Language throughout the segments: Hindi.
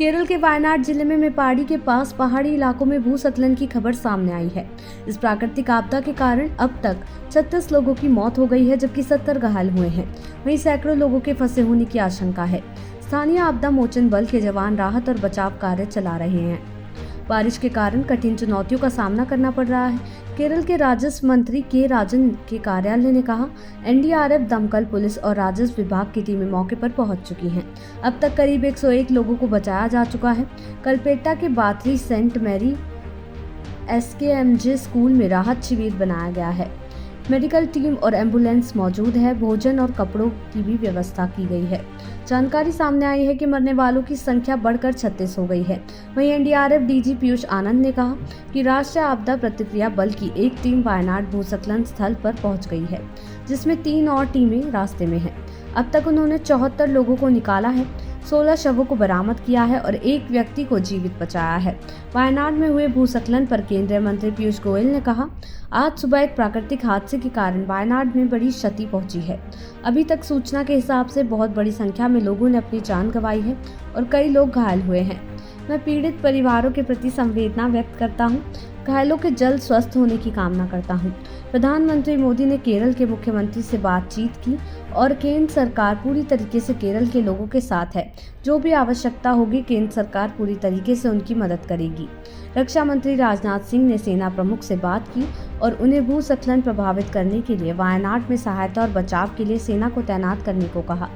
केरल के वायनाड जिले में मेपाड़ी के पास पहाड़ी इलाकों में भूस्खलन की खबर सामने आई है। इस प्राकृतिक आपदा के कारण अब तक 36 लोगों की मौत हो गई है, जबकि 70 घायल हुए हैं। वहीं सैकड़ों लोगों के फंसे होने की आशंका है। स्थानीय आपदा मोचन बल के जवान राहत और बचाव कार्य चला रहे हैं। बारिश के कारण कठिन चुनौतियों का सामना करना पड़ रहा है। केरल के राजस्व मंत्री के राजन के कार्यालय ने कहा, एनडीआरएफ, दमकल, पुलिस और राजस्व विभाग की टीमें मौके पर पहुंच चुकी हैं। अब तक करीब 101 लोगों को बचाया जा चुका है। कलपेट्टा के बाथरी सेंट मैरी एसकेएमजे स्कूल में राहत शिविर बनाया गया है। मेडिकल टीम और एम्बुलेंस मौजूद है। भोजन और कपड़ों की भी व्यवस्था की गई है। जानकारी सामने आई है कि मरने वालों की संख्या बढ़कर 36 हो गई है। वहीं एनडीआरएफ डीजी पीयूष आनंद ने कहा कि राष्ट्रीय आपदा प्रतिक्रिया बल की एक टीम वायनाड भूस्खलन स्थल पर पहुंच गई है, जिसमें 3 और टीमें रास्ते में हैं। अब तक उन्होंने 74 लोगों को निकाला है, 16 शवों को बरामद किया है और एक व्यक्ति को जीवित बचाया है। वायनाड में हुए भूस्खलन पर केंद्रीय मंत्री पीयूष गोयल ने कहा, आज सुबह एक प्राकृतिक हादसे के कारण वायनाड में बड़ी क्षति पहुंची है। अभी तक सूचना के हिसाब से बहुत बड़ी संख्या में लोगों ने अपनी जान गंवाई है और कई लोग घायल हुए हैं। मैं पीड़ित परिवारों के प्रति संवेदना व्यक्त करता हूं। घायलों के जल्द स्वस्थ होने की कामना करता हूं। प्रधानमंत्री मोदी ने केरल के मुख्यमंत्री से बातचीत की और केंद्र सरकार पूरी तरीके से केरल के लोगों के साथ है। जो भी आवश्यकता होगी, केंद्र सरकार पूरी तरीके से उनकी मदद करेगी। रक्षा मंत्री राजनाथ सिंह ने सेना प्रमुख से बात की और उन्हें भूस्खलन प्रभावित करने के लिए वायनाड में सहायता और बचाव के लिए सेना को तैनात करने को कहा।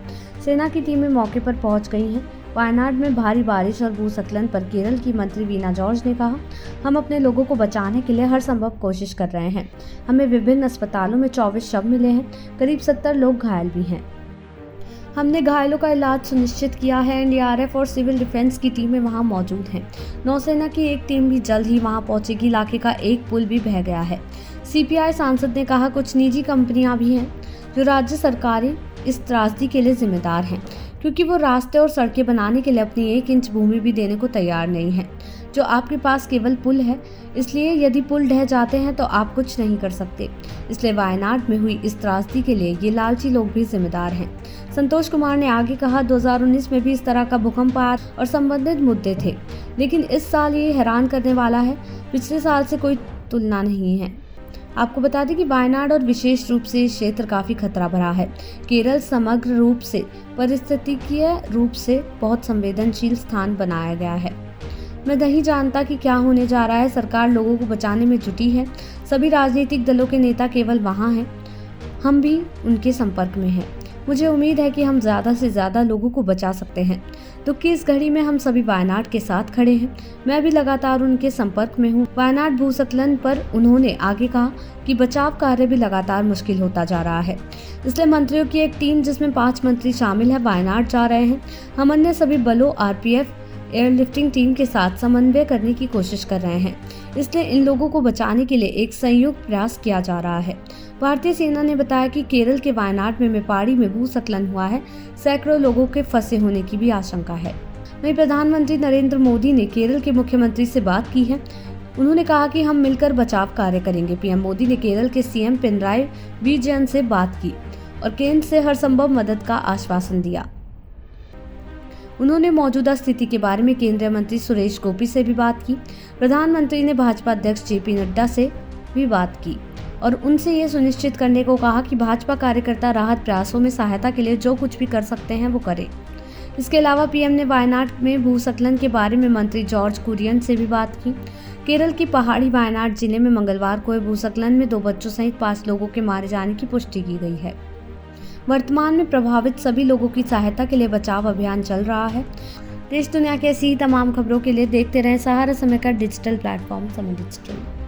सेना की टीमें मौके पर पहुंच गई हैं। वायनाड में भारी बारिश और भूस्खलन पर केरल की मंत्री वीना जॉर्ज ने कहा, हम अपने लोगों को बचाने के लिए हर संभव कोशिश कर रहे हैं। हमें विभिन्न अस्पतालों में 24 शव मिले हैं। करीब 70 लोग घायल भी हैं। हमने घायलों का इलाज सुनिश्चित किया है। एनडीआरएफ और सिविल डिफेंस की टीमें वहां मौजूद हैं। नौसेना की एक टीम भी जल्द ही वहां पहुंचेगी। इलाके का एक पुल भी बह गया है। सीपीआई सांसद ने कहा, कुछ निजी कंपनियां भी हैं जो राज्य सरकारें इस त्रासदी के लिए जिम्मेदार हैं, क्योंकि वो रास्ते और सड़कें बनाने के लिए अपनी 1 इंच भूमि भी देने को तैयार नहीं है। जो आपके पास केवल पुल है, इसलिए यदि पुल ढह जाते हैं तो आप कुछ नहीं कर सकते। इसलिए वायनाड में हुई इस त्रासदी के लिए ये लालची लोग भी जिम्मेदार हैं। संतोष कुमार ने आगे कहा, 2019 में भी इस तरह का भूकंप आया और संबंधित मुद्दे थे, लेकिन इस साल ये हैरान करने वाला है। पिछले साल से कोई तुलना नहीं है। आपको बता दें कि वायनाड और विशेष रूप से क्षेत्र काफी खतरा भरा है। केरल समग्र रूप से पारिस्थितिकीय रूप से बहुत संवेदनशील स्थान बनाया गया है। मैं नहीं जानता कि क्या होने जा रहा है। सरकार लोगों को बचाने में जुटी है। सभी राजनीतिक दलों के नेता केवल वहां हैं। हम भी उनके संपर्क में हैं। मुझे उम्मीद है कि हम ज़्यादा से ज़्यादा लोगों को बचा सकते हैं। दुख की इस घड़ी में हम सभी वायनाड के साथ खड़े हैं। मैं भी लगातार उनके संपर्क में हूँ। वायनाड भूस्खलन पर उन्होंने आगे कहा कि बचाव कार्य भी लगातार मुश्किल होता जा रहा है। इसलिए मंत्रियों की एक टीम, जिसमें 5 मंत्री शामिल है, वायनाड जा रहे हैं। हम अन्य सभी बलों, आरपीएफ, एयरलिफ्टिंग टीम के साथ समन्वय करने की कोशिश कर रहे हैं। इसलिए इन लोगों को बचाने के लिए एक संयुक्त प्रयास किया जा रहा है। भारतीय सेना ने बताया कि केरल के वायनाड में मेपाड़ी में भूस्खलन हुआ है। सैकड़ों लोगों के फंसे होने की भी आशंका है। वहीं प्रधानमंत्री नरेंद्र मोदी ने केरल के मुख्यमंत्री से बात की है। उन्होंने कहा कि हम मिलकर बचाव कार्य करेंगे। पीएम मोदी ने केरल के सीएम पिनराई विजयन से बात की और केंद्र से हर संभव मदद का आश्वासन दिया। उन्होंने मौजूदा स्थिति के बारे में केंद्रीय मंत्री सुरेश गोपी से भी बात की। प्रधानमंत्री ने भाजपा अध्यक्ष जेपी नड्डा से भी बात की और उनसे ये सुनिश्चित करने को कहा कि भाजपा कार्यकर्ता राहत प्रयासों में सहायता के लिए जो कुछ भी कर सकते हैं वो करें। इसके अलावा पीएम ने वायनाड में भूस्खलन के बारे में मंत्री जॉर्ज कुरियन से भी बात की। केरल की पहाड़ी वायनाड जिले में मंगलवार को भूस्खलन में 2 बच्चों सहित 5 लोगों के मारे जाने की पुष्टि की गई है। वर्तमान में प्रभावित सभी लोगों की सहायता के लिए बचाव अभियान चल रहा है। देश दुनिया की ऐसी ही तमाम खबरों के लिए देखते रहें सहारा समय का डिजिटल प्लेटफॉर्म समय डिजिटल।